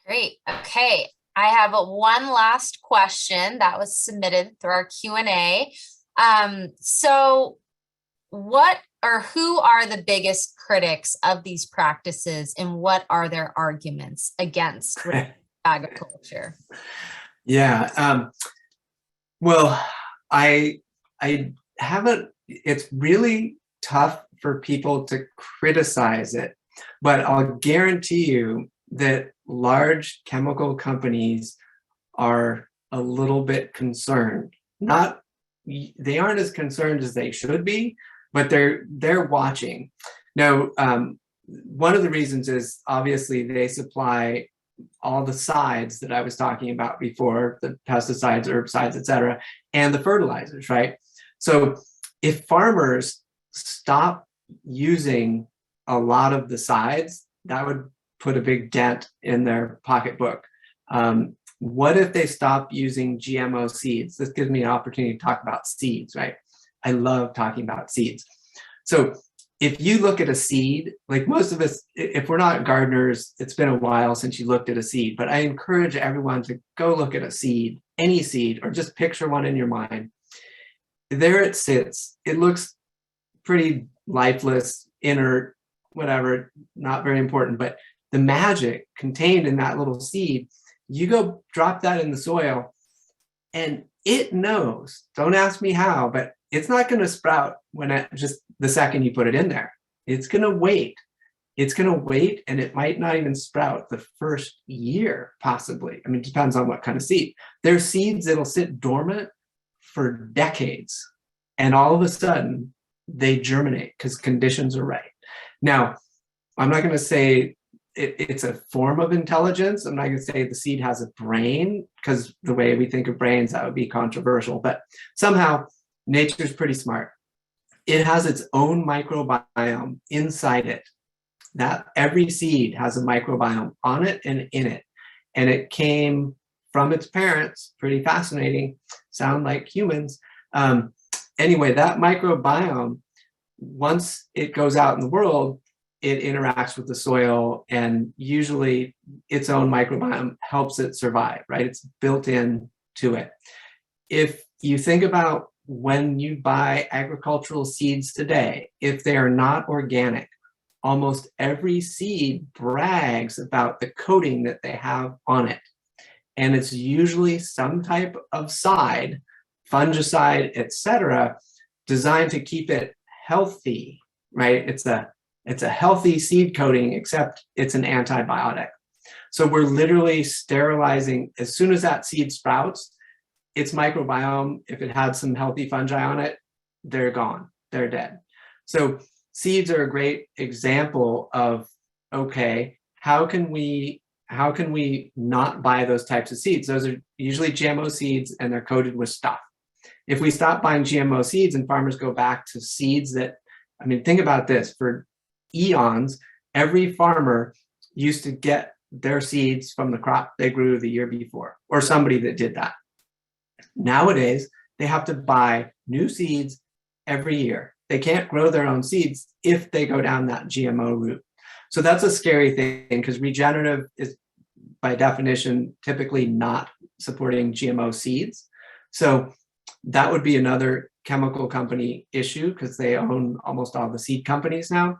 Great. Okay. I have one last question that was submitted through our Q&A. So what or who are the biggest critics of these practices, and what are their arguments against agriculture? Yeah. Well, I haven't, it's really tough for people to criticize it, but I'll guarantee you that large chemical companies are a little bit concerned. They aren't as concerned as they should be, but they're watching. Now, one of the reasons is obviously they supply all the sides that I was talking about before, the pesticides, herbicides, et cetera, and the fertilizers, right? So if farmers stop using a lot of the sides, that would put a big dent in their pocketbook. What if they stop using GMO seeds? This gives me an opportunity to talk about seeds, right? I love talking about seeds. So if you look at a seed, like most of us, if we're not gardeners, it's been a while since you looked at a seed, but I encourage everyone to go look at a seed, any seed, or just picture one in your mind. There it sits. It looks pretty lifeless, inert, whatever, not very important, but the magic contained in that little seed, you go drop that in the soil and it knows, don't ask me how, but it's not going to sprout just the second you put it in there. It's going to wait. It's going to wait, and it might not even sprout the first year, possibly. I mean, it depends on what kind of seed. There's seeds that'll sit dormant for decades, and all of a sudden they germinate because conditions are right. Now, I'm not going to say it's a form of intelligence. I'm not going to say the seed has a brain, because the way we think of brains, that would be controversial, but somehow nature's pretty smart. It has its own microbiome inside it. That every seed has a microbiome on it and in it. And it came from its parents, pretty fascinating, sound like humans. Anyway, that microbiome, once it goes out in the world, it interacts with the soil, and usually its own microbiome helps it survive, right? It's built in to it. If you think about when you buy agricultural seeds today, if they are not organic, almost every seed brags about the coating that they have on it. And it's usually some type of side, fungicide, etc., designed to keep it healthy, right? It's a healthy seed coating, except it's an antibiotic. So we're literally sterilizing, as soon as that seed sprouts, its microbiome, if it had some healthy fungi on it, they're gone, they're dead. So seeds are a great example of, okay, how can we not buy those types of seeds? Those are usually GMO seeds, and they're coated with stuff. If we stop buying GMO seeds and farmers go back to seeds that, I mean, think about this, for eons, every farmer used to get their seeds from the crop they grew the year before, or somebody that did that. Nowadays, they have to buy new seeds every year. They can't grow their own seeds if they go down that GMO route. So that's a scary thing, because regenerative is, by definition, typically not supporting GMO seeds. So that would be another chemical company issue, because they own almost all the seed companies now.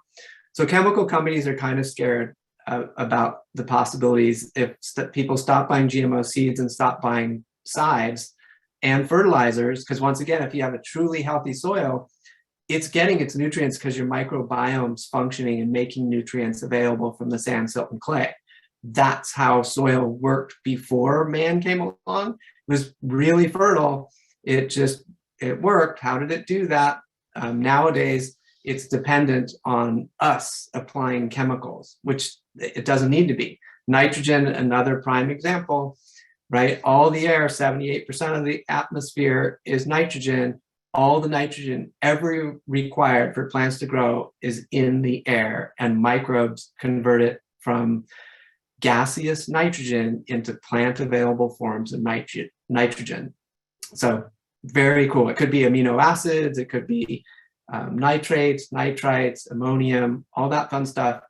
So chemical companies are kind of scared about the possibilities if people stop buying GMO seeds and stop buying sides and fertilizers. Because once again, if you have a truly healthy soil, it's getting its nutrients because your microbiome's functioning and making nutrients available from the sand, silt, and clay. That's how soil worked before man came along. It was really fertile. It worked. How did it do that? Nowadays, it's dependent on us applying chemicals, which it doesn't need to be. Nitrogen, another prime example, right? All the air, 78% of the atmosphere is nitrogen. All the nitrogen ever required for plants to grow is in the air, and microbes convert it from gaseous nitrogen into plant available forms of nitrogen. So very cool. It could be amino acids, it could be nitrates, nitrites, ammonium, all that fun stuff.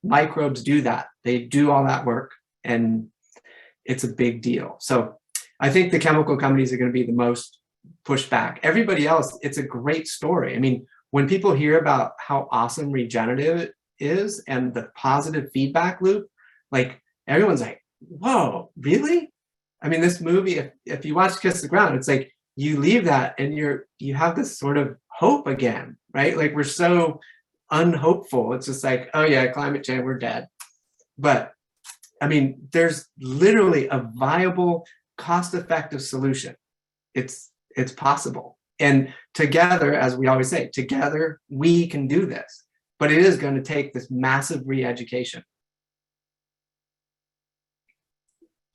Microbes do that. They do all that work, and it's a big deal. So I think the chemical companies are going to be the most pushed back. Everybody else, it's a great story. I mean, when people hear about how awesome regenerative is and the positive feedback loop, like everyone's like, whoa, really? I mean, this movie, if you watch Kiss the Ground, it's like you leave that and you have this sort of hope again, right? Like we're so unhopeful. It's just like, oh yeah, climate change, we're dead. But I mean, there's literally a viable, cost-effective solution. It's possible. And together, as we always say, together we can do this. But it is going to take this massive re-education,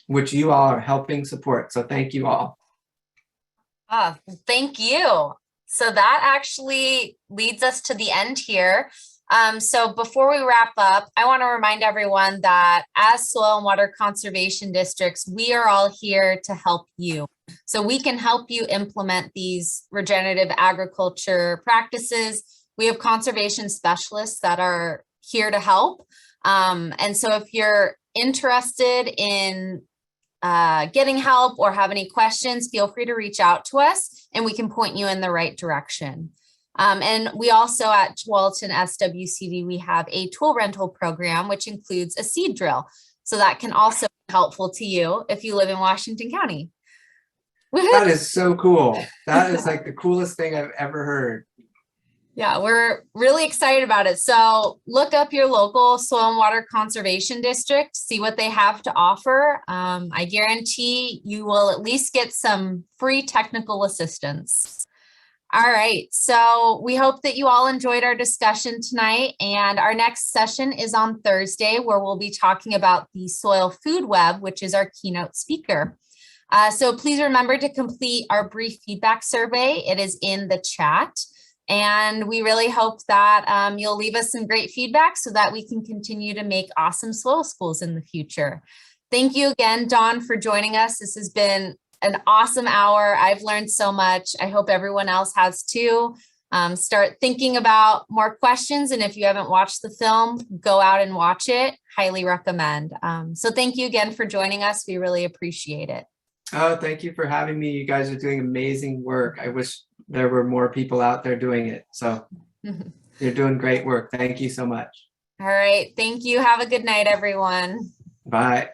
which you all are helping support. So thank you all. Thank you. So that actually leads us to the end here. So before we wrap up, I want to remind everyone that as soil and water conservation districts, we are all here to help you. So we can help you implement these regenerative agriculture practices. We have conservation specialists that are here to help. And so if you're interested in getting help or have any questions, feel free to reach out to us and we can point you in the right direction. And we also at Tualatinswed, we have a tool rental program, which includes a seed drill. So that can also be helpful to you if you live in Washington County. That is so cool. That is like the coolest thing I've ever heard. Yeah, we're really excited about it. So look up your local soil and water conservation district, see what they have to offer. I guarantee you will at least get some free technical assistance. All right, so we hope that you all enjoyed our discussion tonight, and our next session is on Thursday, where we'll be talking about the soil food web, which is our keynote speaker. So please remember to complete our brief feedback survey. It is in the chat. And we really hope that you'll leave us some great feedback so that we can continue to make awesome soil schools in the future. Thank you again, Dawn, for joining us. This has been an awesome hour. I've learned so much. I hope everyone else has too. Start thinking about more questions. And if you haven't watched the film, go out and watch it. Highly recommend. So thank you again for joining us. We really appreciate it. Oh, thank you for having me. You guys are doing amazing work. I wish there were more people out there doing it. So you're doing great work. Thank you so much. All right. Thank you. Have a good night, everyone. Bye.